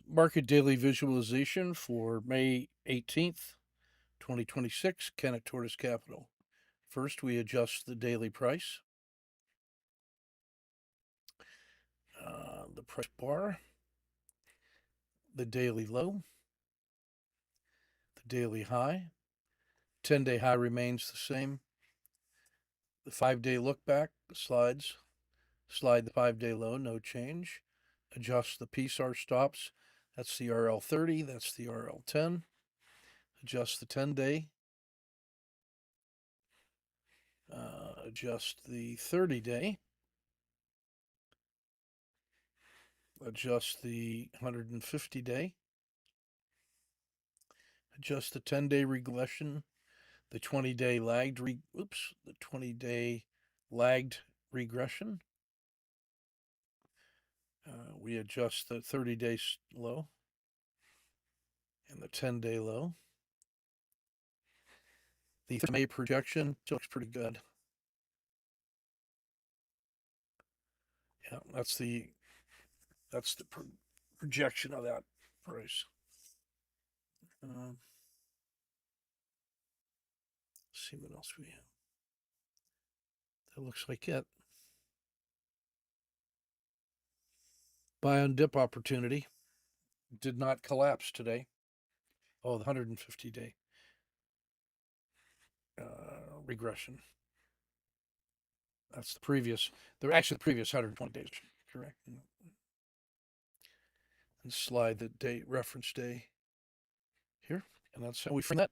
Market daily visualization for May 18th, 2026, Kennett Tortoise Capital. First, we adjust the daily price, the price bar, the daily low, the daily high. 10-day high remains the same. The 5-day look back slides. Slide the 5-day low, no change. Adjust the PSAR stops. That's the RL30, that's the RL10. Adjust the 10-day. Adjust the 30-day. Adjust the 150-day. Adjust the 10-day regression. The 20-day the 20-day lagged regression. We adjust the 30-day low and the 10-day low. The May projection looks pretty good. Yeah, that's the projection of that price. See what else we have. That looks like it. Buy on dip opportunity. Did not collapse today. Oh, the 150-day regression. That's the previous. They're actually the previous 120 days. Correct. And slide the date reference day here, and that's how we frame that.